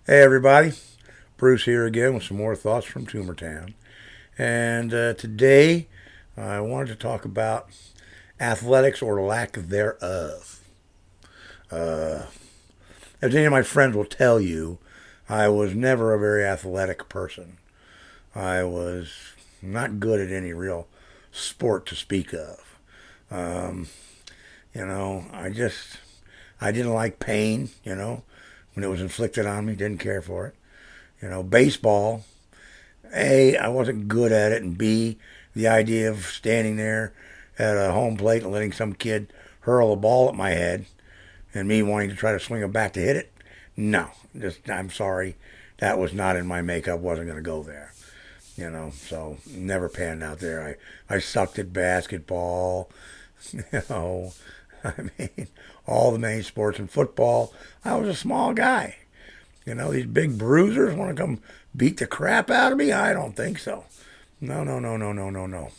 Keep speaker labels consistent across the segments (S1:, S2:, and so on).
S1: Hey everybody, Bruce here again with some more thoughts from Tumortown. And today I wanted to talk about athletics or lack thereof. Uh, as any of my friends will tell you, I was never a very athletic person. I was not good at any real sport to speak of. Um, I didn't like pain, when it was inflicted on me, didn't care for it. Baseball, A, I wasn't good at it, and B, the idea of standing there at a home plate and letting some kid hurl a ball at my head and me wanting to try to swing a bat to hit it, no, just I'm sorry, that was not in my makeup. Wasn't going to go there, so never panned out there. I sucked at basketball, you know, I mean, all the main sports and football. I was a small guy. These big bruisers want to come beat the crap out of me? I don't think so. No, no, no, no, no, no, no. I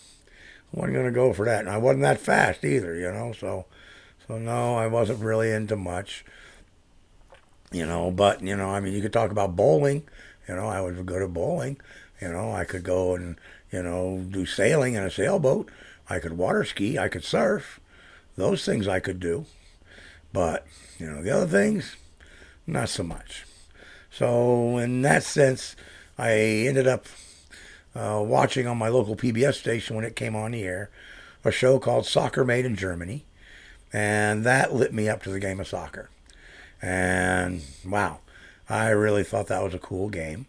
S1: wasn't going to go for that. And I wasn't that fast either, so no, I wasn't really into much, but, I mean, you could talk about bowling. I was good at bowling. I could go and, do sailing in a sailboat. I could water ski. I could surf. Those things I could do. But, the other things, not so much. So, in that sense, I ended up watching on my local PBS station when it came on the air a show called Soccer Made in Germany. And that lit me up to the game of soccer. And wow, I really thought that was a cool game.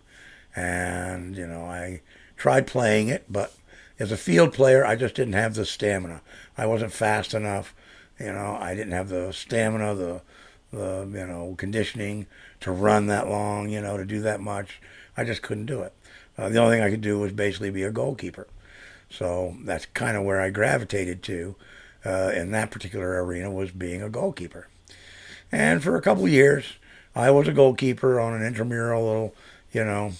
S1: And, I tried playing it, but as a field player, I just didn't have the stamina. I wasn't fast enough. I didn't have the stamina, the conditioning to run that long, to do that much. I just couldn't do it. The only thing I could do was basically be a goalkeeper. So that's kind of where I gravitated to in that particular arena, was being a goalkeeper. And for a couple of years, I was a goalkeeper on an intramural little, you know,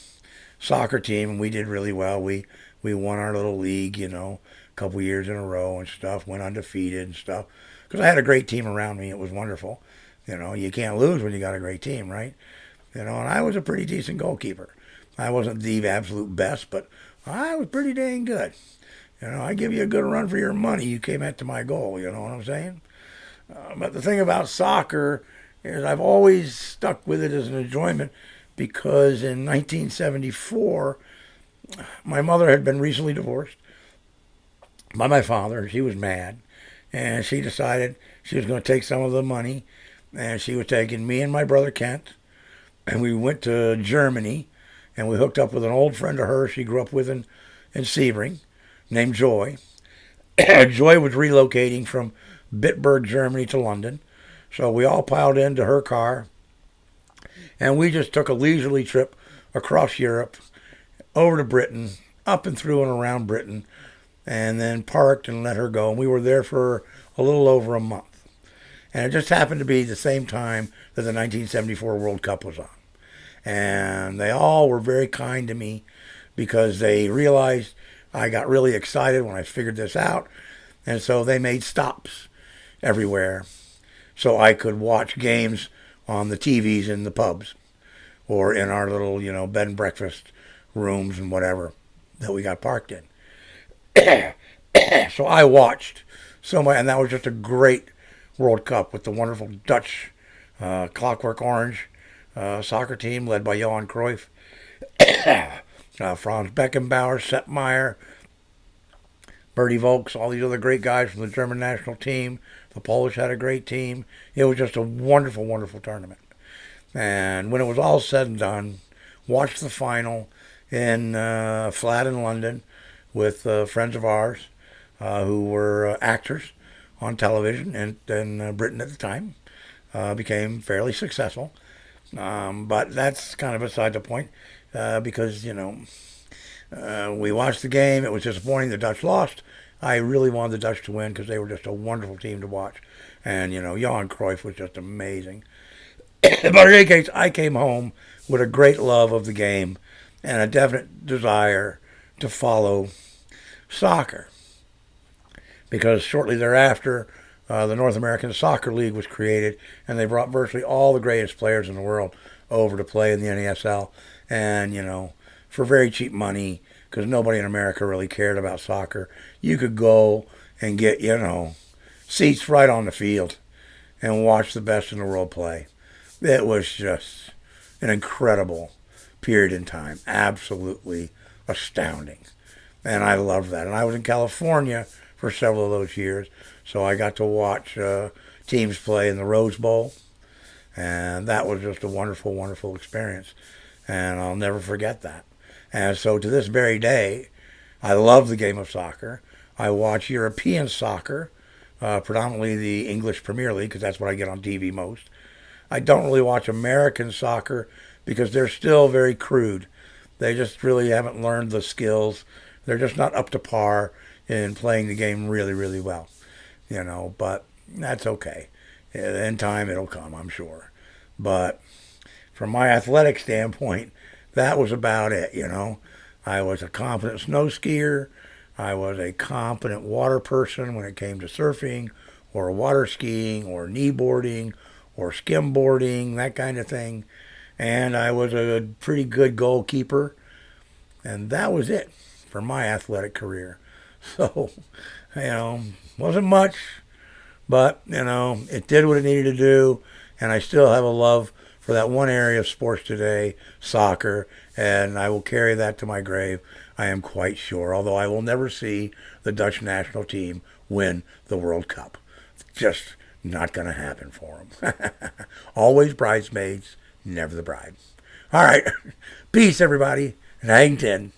S1: soccer team, and we did really well. We won our little league, a couple of years in a row and stuff. Went undefeated and stuff because I had a great team around me. It was wonderful. You can't lose when you got a great team, right? And I was a pretty decent goalkeeper. I wasn't the absolute best, but I was pretty dang good. I give you a good run for your money. You came at to my goal. You know what I'm saying? But the thing about soccer is I've always stuck with it as an enjoyment because in 1974, my mother had been recently divorced by my father. She was mad, and she decided she was going to take some of the money, and she was taking me and my brother Kent, and we went to Germany, and we hooked up with an old friend of hers she grew up with in Sebring, named Joy. Joy was relocating from Bitburg, Germany to London. So we all piled into her car and we just took a leisurely trip across Europe, over to Britain, up and through and around Britain, and then parked and let her go. And we were there for a little over a month. And it just happened to be the same time that the 1974 World Cup was on. And they all were very kind to me because they realized I got really excited when I figured this out. And so they made stops everywhere so I could watch games on the TVs in the pubs or in our little, bed and breakfast rooms and whatever that we got parked in. So I watched so much, and that was just a great World Cup with the wonderful Dutch Clockwork Orange soccer team led by Johan Cruyff, Franz Beckenbauer, Sepp Maier, Bertie Volks, all these other great guys from the German national team. The Polish had a great team. It was just a wonderful, wonderful tournament. And when it was all said and done, watched the final in a flat in London with friends of ours who were actors on television and in Britain at the time. Became fairly successful. But that's kind of beside the point because, we watched the game. It was disappointing. The Dutch lost. I really wanted the Dutch to win because they were just a wonderful team to watch. And, Johan Cruyff was just amazing. But in any case, I came home with a great love of the game and a definite desire to follow soccer. Because shortly thereafter, the North American Soccer League was created, and they brought virtually all the greatest players in the world over to play in the NASL, and for very cheap money, because nobody in America really cared about soccer, you could go and get seats right on the field and watch the best in the world play. It was just an incredible period in time, absolutely astounding, and I loved that. And I was in California for several of those years, so I got to watch teams play in the Rose Bowl, and that was just a wonderful, wonderful experience, and I'll never forget that. And so to this very day, I love the game of soccer. I watch European soccer, predominantly the English Premier League, because that's what I get on TV most. I don't really watch American soccer because they're still very crude. They just really haven't learned the skills. They're just not up to par in playing the game really, really well. But that's okay. In time, it'll come, I'm sure. But from my athletic standpoint, that was about it. I was a competent snow skier. I was a competent water person when it came to surfing or water skiing or kneeboarding or skimboarding, that kind of thing. And I was a pretty good goalkeeper. And that was it for my athletic career. So, wasn't much, but, it did what it needed to do. And I still have a love for that one area of sports today, soccer, and I will carry that to my grave, I am quite sure, although I will never see the Dutch national team win the World Cup. Just not going to happen for them. Always bridesmaids, never the bride. All right. Peace, everybody, and hang 10.